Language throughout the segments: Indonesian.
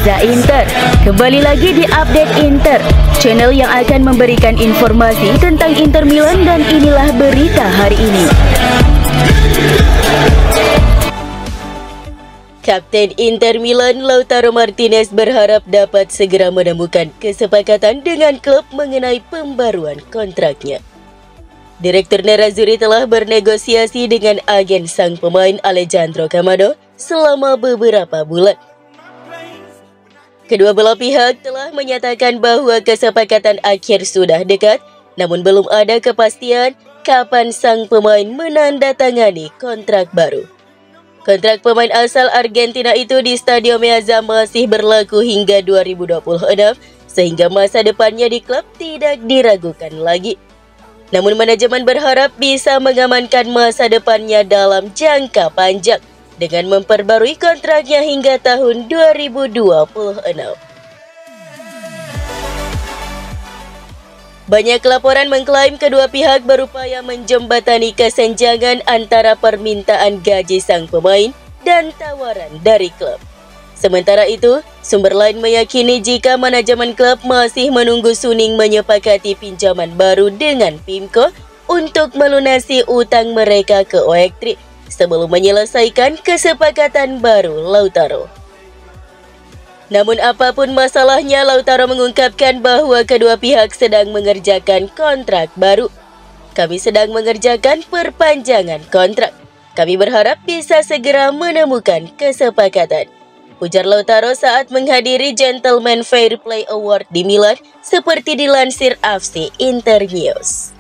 Reza Inter. Kembali lagi di Update Inter, channel yang akan memberikan informasi tentang Inter Milan, dan inilah berita hari ini. Kapten Inter Milan Lautaro Martinez berharap dapat segera menemukan kesepakatan dengan klub mengenai pembaruan kontraknya. Direktur Nerazzurri telah bernegosiasi dengan agen sang pemain Alejandro Camado selama beberapa bulan. Kedua belah pihak telah menyatakan bahwa kesepakatan akhir sudah dekat, namun belum ada kepastian kapan sang pemain menandatangani kontrak baru. Kontrak pemain asal Argentina itu di Stadio Meazza masih berlaku hingga 2026, sehingga masa depannya di klub tidak diragukan lagi. Namun manajemen berharap bisa mengamankan masa depannya dalam jangka panjang dengan memperbarui kontraknya hingga tahun 2026. Banyak laporan mengklaim kedua pihak berupaya menjembatani kesenjangan antara permintaan gaji sang pemain dan tawaran dari klub. Sementara itu, sumber lain meyakini jika manajemen klub masih menunggu Suning menyepakati pinjaman baru dengan PIMCO untuk melunasi utang mereka ke OEK3 sebelum menyelesaikan kesepakatan baru Lautaro. Namun apapun masalahnya, Lautaro mengungkapkan bahwa kedua pihak sedang mengerjakan kontrak baru. Kami sedang mengerjakan perpanjangan kontrak. Kami berharap bisa segera menemukan kesepakatan, ujar Lautaro saat menghadiri Gentleman Fair Play Award di Milan, seperti dilansir FC Internews.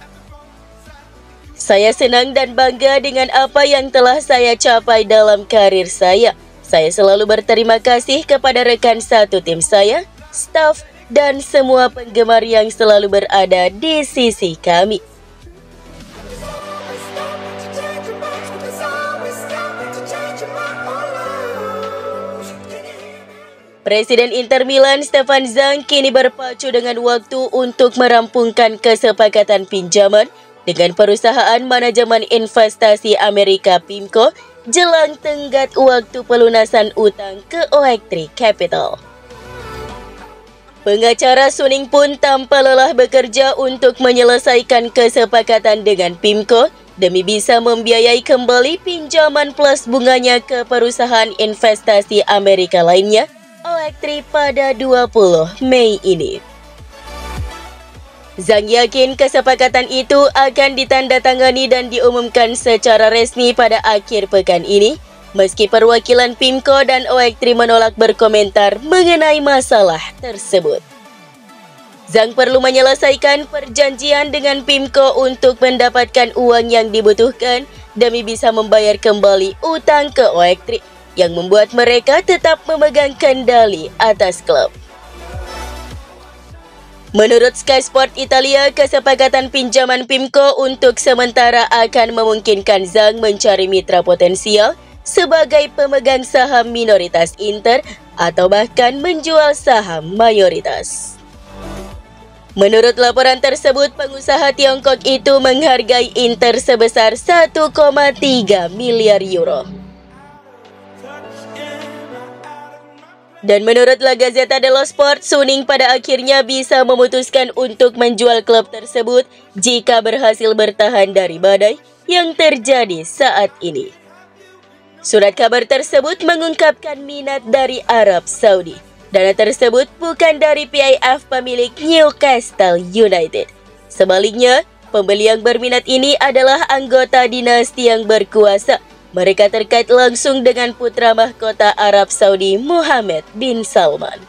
Saya senang dan bangga dengan apa yang telah saya capai dalam karir saya. Saya selalu berterima kasih kepada rekan satu tim saya, staf, dan semua penggemar yang selalu berada di sisi kami. Presiden Inter Milan Stefan Zhang kini berpacu dengan waktu untuk merampungkan kesepakatan pinjaman dengan perusahaan manajemen investasi Amerika PIMCO jelang tenggat waktu pelunasan utang ke OEK3 Capital. Pengacara Suning pun tanpa lelah bekerja untuk menyelesaikan kesepakatan dengan PIMCO demi bisa membiayai kembali pinjaman plus bunganya ke perusahaan investasi Amerika lainnya, OEK3, pada 20 Mei ini. Zhang yakin kesepakatan itu akan ditandatangani dan diumumkan secara resmi pada akhir pekan ini, meski perwakilan PIMCO dan OEK3 menolak berkomentar mengenai masalah tersebut. Zhang perlu menyelesaikan perjanjian dengan PIMCO untuk mendapatkan uang yang dibutuhkan demi bisa membayar kembali utang ke OEK3, yang membuat mereka tetap memegang kendali atas klub. Menurut Sky Sport Italia, kesepakatan pinjaman PIMCO untuk sementara akan memungkinkan Zhang mencari mitra potensial sebagai pemegang saham minoritas Inter atau bahkan menjual saham mayoritas. Menurut laporan tersebut, pengusaha Tiongkok itu menghargai Inter sebesar 1,3 miliar euro. Dan menurut La Gazzetta dello Sport, Suning pada akhirnya bisa memutuskan untuk menjual klub tersebut jika berhasil bertahan dari badai yang terjadi saat ini. Surat kabar tersebut mengungkapkan minat dari Arab Saudi. Dana tersebut bukan dari PIF pemilik Newcastle United. Sebaliknya, pembeli yang berminat ini adalah anggota dinasti yang berkuasa. Mereka terkait langsung dengan putra mahkota Arab Saudi Mohammed bin Salman.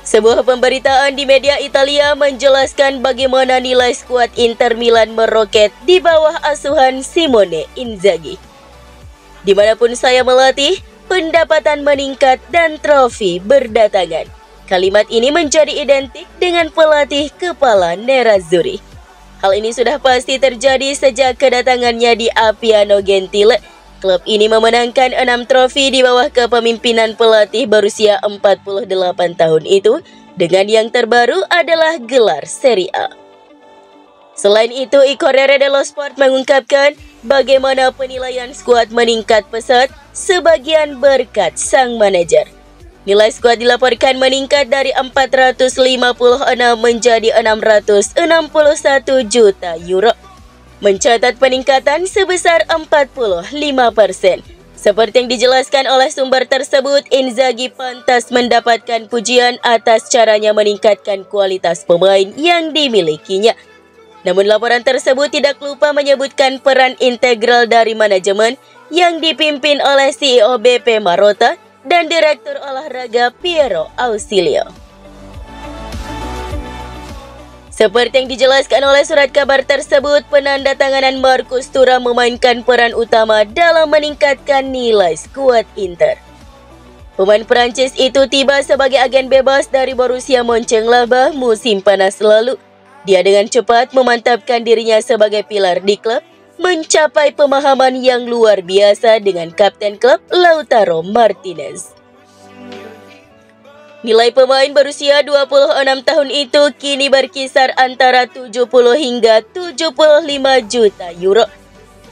Sebuah pemberitaan di media Italia menjelaskan bagaimana nilai skuad Inter Milan meroket di bawah asuhan Simone Inzaghi. Dimanapun saya melatih, pendapatan meningkat dan trofi berdatangan. Kalimat ini menjadi identik dengan pelatih kepala Nerazzurri. Hal ini sudah pasti terjadi sejak kedatangannya di Appiano Gentile. Klub ini memenangkan 6 trofi di bawah kepemimpinan pelatih berusia 48 tahun itu, dengan yang terbaru adalah gelar Serie A. Selain itu, I Corriere dello Sport mengungkapkan bagaimana penilaian skuad meningkat pesat sebagian berkat sang manajer. Nilai skuad dilaporkan meningkat dari 456 menjadi 661 juta euro, mencatat peningkatan sebesar 45%. Seperti yang dijelaskan oleh sumber tersebut, Inzaghi pantas mendapatkan pujian atas caranya meningkatkan kualitas pemain yang dimilikinya. Namun laporan tersebut tidak lupa menyebutkan peran integral dari manajemen yang dipimpin oleh CEO BP Marotta dan Direktur Olahraga Piero Ausilio. Seperti yang dijelaskan oleh surat kabar tersebut, penandatanganan Marcus Thuram memainkan peran utama dalam meningkatkan nilai skuad Inter. Pemain Prancis itu tiba sebagai agen bebas dari Borussia Mönchengladbach musim panas lalu. Dia dengan cepat memantapkan dirinya sebagai pilar di klub, mencapai pemahaman yang luar biasa dengan kapten klub Lautaro Martinez. Nilai pemain berusia 26 tahun itu kini berkisar antara 70 hingga 75 juta euro.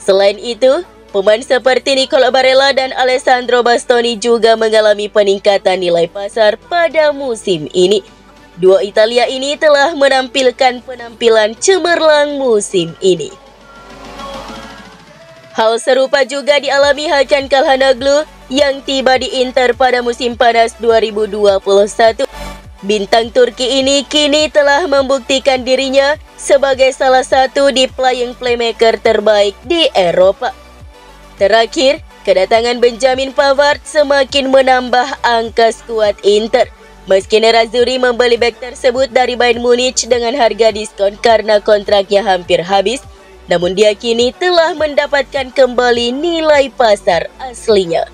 Selain itu, pemain seperti Nicolo Barella dan Alessandro Bastoni juga mengalami peningkatan nilai pasar pada musim ini. Dua Italia ini telah menampilkan penampilan cemerlang musim ini. Hal serupa juga dialami Hakan Calhanoglu yang tiba di Inter pada musim panas 2021. Bintang Turki ini kini telah membuktikan dirinya sebagai salah satu di playing playmaker terbaik di Eropa. Terakhir, kedatangan Benjamin Pavard semakin menambah angka skuad Inter. Meski Nerazzurri membeli bek tersebut dari Bayern Munich dengan harga diskon karena kontraknya hampir habis, namun dia kini telah mendapatkan kembali nilai pasar aslinya.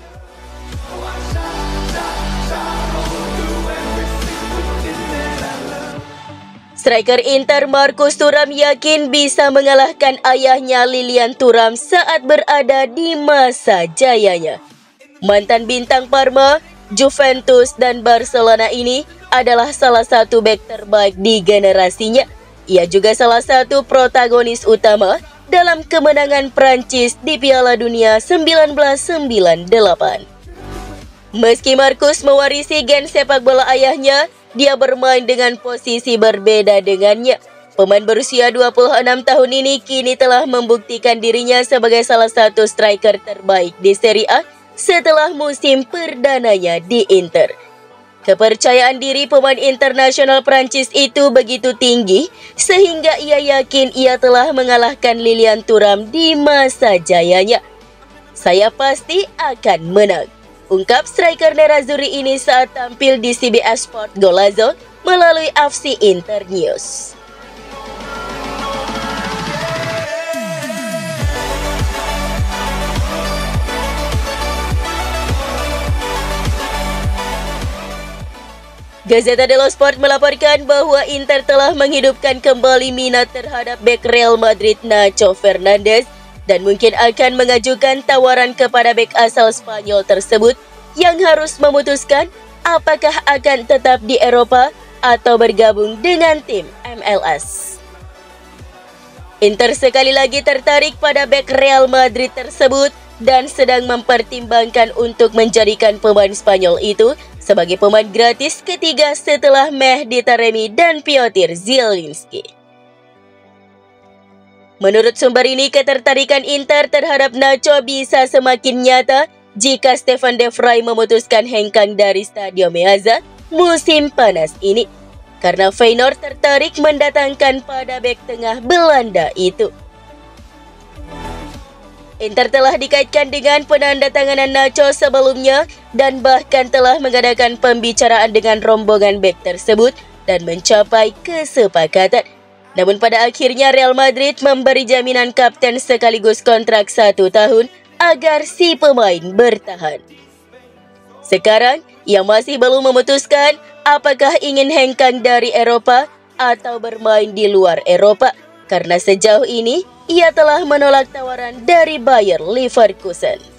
Striker Inter Marcus Thuram yakin bisa mengalahkan ayahnya Lilian Thuram saat berada di masa jayanya. Mantan bintang Parma, Juventus, dan Barcelona ini adalah salah satu bek terbaik di generasinya. Ia juga salah satu protagonis utama dalam kemenangan Prancis di Piala Dunia 1998. Meski Marcus mewarisi gen sepak bola ayahnya, dia bermain dengan posisi berbeda dengannya. Pemain berusia 26 tahun ini kini telah membuktikan dirinya sebagai salah satu striker terbaik di Serie A setelah musim perdananya di Inter. Kepercayaan diri pemain internasional Prancis itu begitu tinggi sehingga ia yakin ia telah mengalahkan Lilian Thuram di masa jayanya. Saya pasti akan menang, ungkap striker Nerazzurri ini saat tampil di CBS Sport Golazo melalui FC Inter News. Gazzetta dello Sport melaporkan bahwa Inter telah menghidupkan kembali minat terhadap bek Real Madrid Nacho Fernandes dan mungkin akan mengajukan tawaran kepada bek asal Spanyol tersebut yang harus memutuskan apakah akan tetap di Eropa atau bergabung dengan tim MLS. Inter sekali lagi tertarik pada bek Real Madrid tersebut dan sedang mempertimbangkan untuk menjadikan pemain Spanyol itu sebagai pemain gratis ketiga setelah Mehdi Taremi dan Piotr Zielinski. Menurut sumber ini, ketertarikan Inter terhadap Nacho bisa semakin nyata jika Stefan de Vrij memutuskan hengkang dari Stadio Meazza musim panas ini, karena Feyenoord tertarik mendatangkan pada bek tengah Belanda itu. Inter telah dikaitkan dengan penandatanganan Nacho sebelumnya dan bahkan telah mengadakan pembicaraan dengan rombongan bek tersebut dan mencapai kesepakatan. Namun pada akhirnya Real Madrid memberi jaminan kapten sekaligus kontrak 1 tahun agar si pemain bertahan. Sekarang, ia masih belum memutuskan apakah ingin hengkang dari Eropa atau bermain di luar Eropa, karena sejauh ini ia telah menolak tawaran dari Bayer Leverkusen.